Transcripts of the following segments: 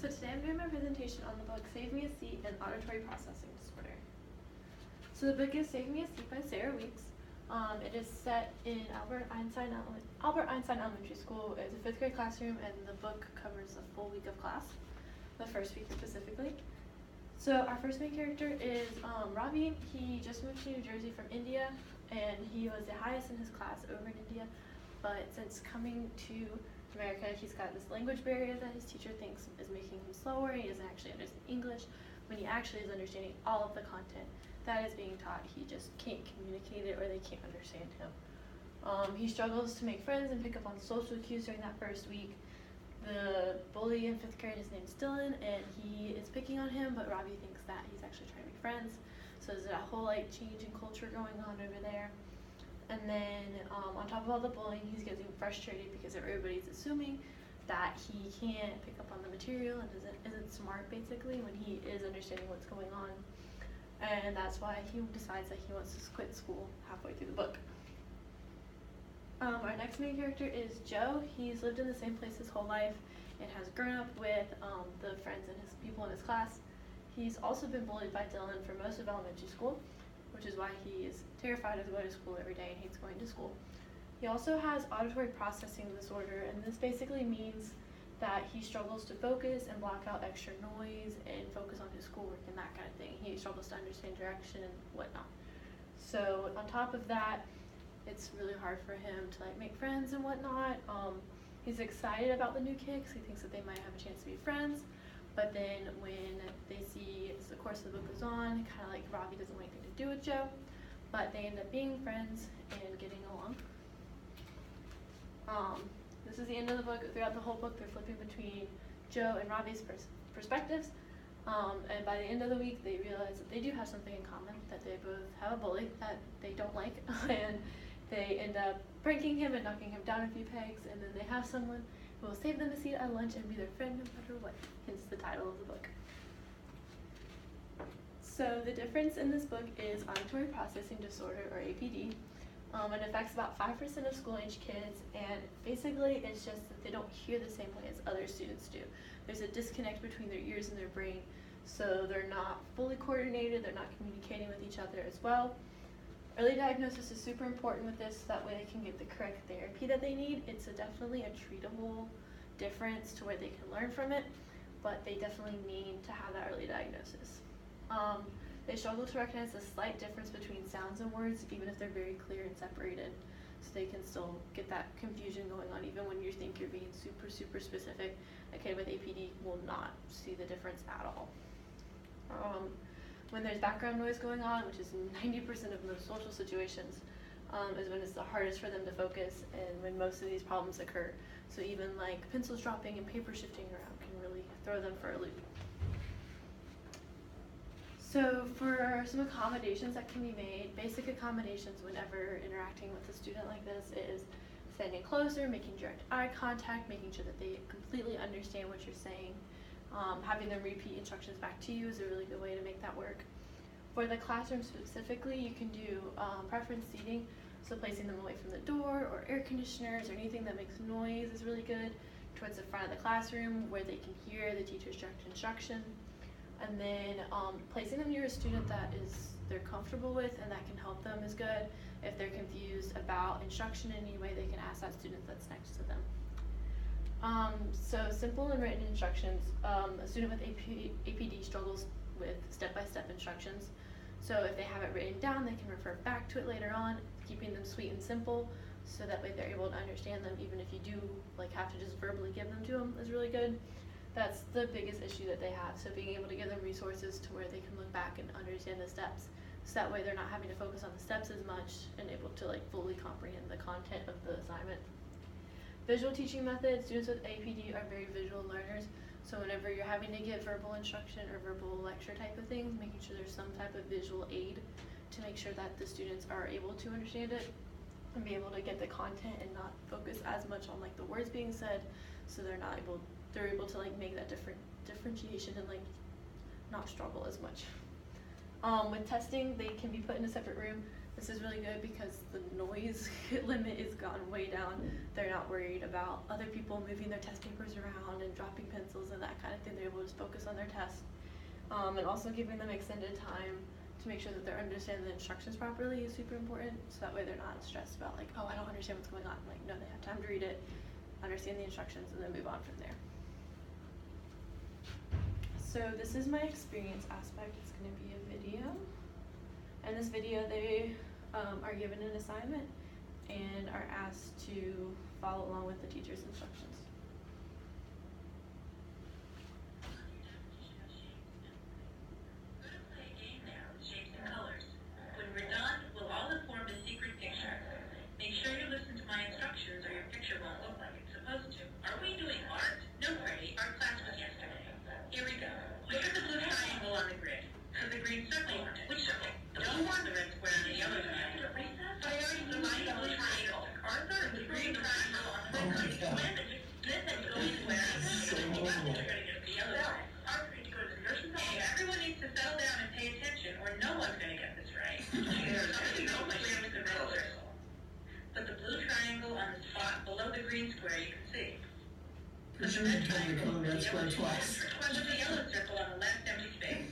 So today I'm doing my presentation on the book Save Me a Seat and Auditory Processing Disorder. So the book is Save Me a Seat by Sarah Weeks. It is set in Albert Einstein Elementary School. It's a 5th grade classroom, and the book covers a full week of class, the first week specifically. So our first main character is Ravi. He just moved to New Jersey from India, and he was the highest in his class over in India. But since coming to America, he's got this language barrier that his teacher thinks is making him slower. He doesn't actually understand English, when he actually is understanding all of the content that is being taught. He just can't communicate it, or they can't understand him. He struggles to make friends and pick up on social cues during that first week. The bully in 5th grade, his name's Dylan, and he is picking on him, but Robbie thinks that he's actually trying to make friends. So there's that whole change in culture going on over there. And then on top of all the bullying, he's getting frustrated because everybody's assuming that he can't pick up on the material and isn't smart, basically, when he is understanding what's going on. And that's why he decides that he wants to quit school halfway through the book. Our next main character is Joe. He's lived in the same place his whole life and has grown up with the friends and his people in his class. He's also been bullied by Dylan for most of elementary school, which is why he is terrified of going to school every day and hates going to school. He also has auditory processing disorder, and this basically means that he struggles to focus and block out extra noise and focus on his schoolwork and that kind of thing. He struggles to understand direction and whatnot. So on top of that, it's really hard for him to make friends and whatnot. He's excited about the new kid because he thinks that they might have a chance to be friends. But then when they see, as the course of the book goes on, kind of Robbie doesn't want anything to do with Joe, but they end up being friends and getting along. This is the end of the book. Throughout the whole book, they're flipping between Joe and Robbie's perspectives. And by the end of the week, they realize that they do have something in common, that they both have a bully that they don't like, and they end up pranking him and knocking him down a few pegs, and then they have someone who will save them a seat at lunch and be their friend no matter what, hence the title of the book. So the difference in this book is auditory processing disorder, or APD. It affects about 5% of school-age kids, and basically it's just that they don't hear the same way as other students do. There's a disconnect between their ears and their brain, so they're not fully coordinated, they're not communicating with each other as well. Early diagnosis is super important with this, so that way they can get the correct therapy that they need. It's definitely a treatable difference to where they can learn from it, but they definitely need to have that early diagnosis. They struggle to recognize the slight difference between sounds and words, even if they're very clear and separated. So they can still get that confusion going on, even when you think you're being super, super specific. A kid with APD will not see the difference at all. When there's background noise going on, which is 90% of most social situations, is when it's the hardest for them to focus and when most of these problems occur. So even pencils dropping and paper shifting around can really throw them for a loop. So for some accommodations that can be made, basic accommodations whenever interacting with a student like this is standing closer, making direct eye contact, making sure that they completely understand what you're saying. Having them repeat instructions back to you is a really good way to make that work. For the classroom specifically, you can do preference seating, so placing them away from the door or air conditioners or anything that makes noise is really good, towards the front of the classroom where they can hear the teacher's direct instruction. And then placing them near a student that they're comfortable with and that can help them is good. If they're confused about instruction in any way, they can ask that student that's next to them. So simple and written instructions. A student with APD struggles with step-by-step instructions. So if they have it written down, they can refer back to it later on, keeping them sweet and simple, so that way they're able to understand them. Even if you do have to just verbally give them to them is really good. That's the biggest issue that they have. So being able to give them resources to where they can look back and understand the steps, so that way they're not having to focus on the steps as much and able to fully comprehend the content of the assignment. Visual teaching methods. Students with APD are very visual learners. So whenever you're having to give verbal instruction or verbal lecture type of things, making sure there's some type of visual aid to make sure that the students are able to understand it and be able to get the content and not focus as much on the words being said, so they're able to make that differentiation and not struggle as much. With testing, they can be put in a separate room. this is really good because the noise limit is gone way down. They're not worried about other people moving their test papers around and dropping pencils and that kind of thing. They're able to just focus on their test. And also giving them extended time to make sure that they're understanding the instructions properly is super important. So that way they're not stressed about like, oh, I don't understand what's going on. Like, no, they have time to read it, understand the instructions, and then move on from there. So this is my experience aspect. It's going to be a video. In this video, they are given an assignment and are asked to follow along with the teacher's instructions. Twice. The yellow circle on the left empty space.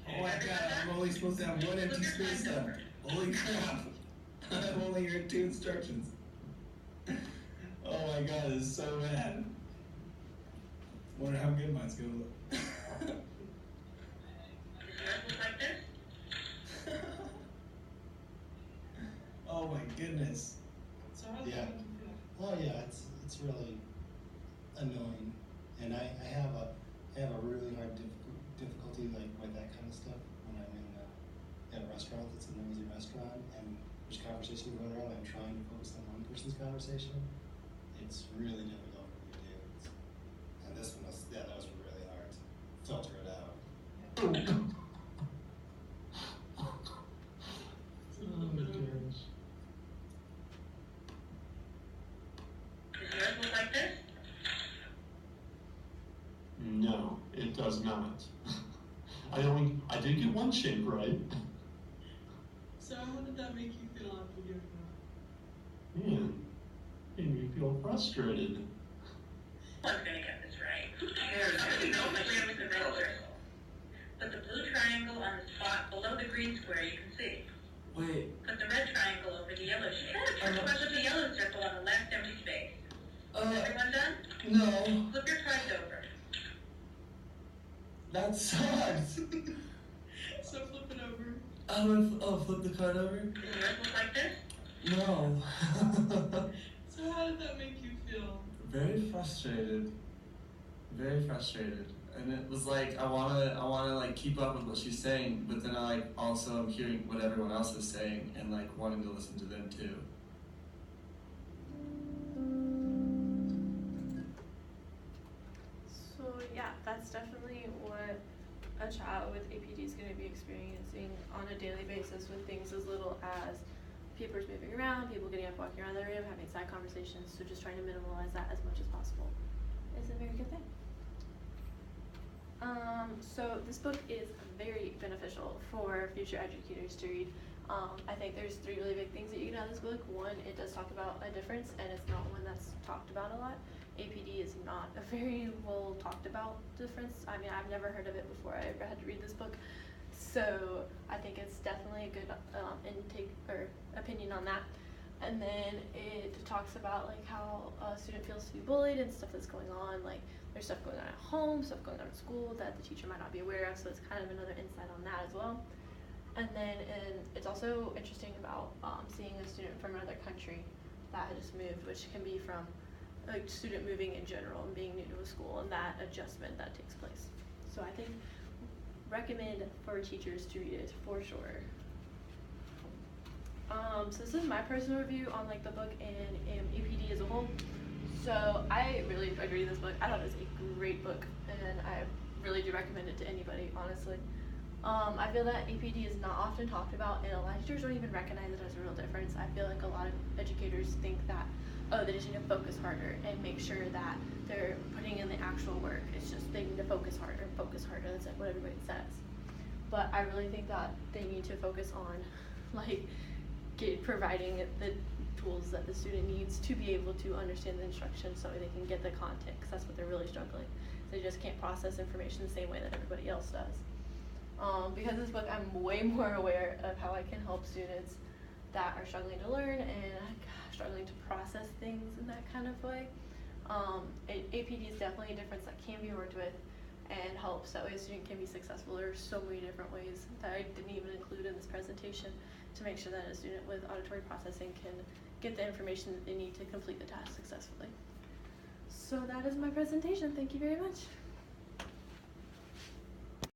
Oh my god, I'm only supposed to have one empty space left. Holy crap. I've only heard 2 instructions. Oh my god, this is so bad. Wonder how good mine's gonna look. Does yours look like this? Oh my goodness. So yeah. Oh yeah, it's really annoying. And I have a really hard difficulty like with that kind of stuff when I'm in a restaurant that's a noisy restaurant and there's conversation going around. I'm trying to focus on one person's conversation. It's really difficult for me to do. And this one was that was really hard to filter it out. Oh my gosh. Does yours look like this? No, it does not. I did get one shape right. So how did that make you feel after doing that? Man, made me feel frustrated. No one's gonna get this right. Who cares? I already know my grade was the red circle. Put the blue triangle on the spot below the green square you can see. Wait. Put the red triangle over the yellow shape. Put the yellow circle on the left empty space. Is everyone done? No. Flip your cards over. That sucks. So flip it over. I'm gonna flip the card over? Does yours look like this? No. So how did that make you feel? Very frustrated. Very frustrated. And it was like I wanna like keep up with what she's saying, but then I like also am hearing what everyone else is saying and like wanting to listen to them too. So yeah, that's definitely what a child with APD is going to be experiencing on a daily basis with things as little as papers moving around, people getting up, walking around the room, having side conversations. So just trying to minimize that as much as possible is a very good thing. So this book is very beneficial for future educators to read. I think there's 3 really big things that you get out of this book. One, it does talk about a difference, and it's not one that's talked about a lot. APD is not a very well talked about difference. I mean, I've never heard of it before I ever had to read this book. So I think it's definitely a good intake or opinion on that. And then it talks about like how a student feels to be bullied and stuff that's going on. Like there's stuff going on at home, stuff going on at school that the teacher might not be aware of. So it's kind of another insight on that as well. And then it's also interesting about seeing a student from another country that had just moved, which can be from a student moving in general and being new to a school and that adjustment that takes place. So I think recommend for teachers to read it for sure. So this is my personal review on like the book and APD as a whole. So I really agree with this book. I thought it was a great book and I really do recommend it to anybody, honestly. I feel that APD is not often talked about and a lot of teachers don't even recognize it as a real difference. I feel like a lot of educators think that, oh, they just need to focus harder and make sure that they're putting in the actual work. It's just they need to focus harder. That's like what everybody says. But I really think that they need to focus on like providing the tools that the student needs to be able to understand the instruction so they can get the content, because that's what they're really struggling. They just can't process information the same way that everybody else does. Because of this book, I'm way more aware of how I can help students that are struggling to learn and struggling to process things in that kind of way. APD is definitely a difference that can be worked with and helps. That way a student can be successful. There are so many different ways that I didn't even include in this presentation to make sure that a student with auditory processing can get the information that they need to complete the task successfully. So that is my presentation. Thank you very much.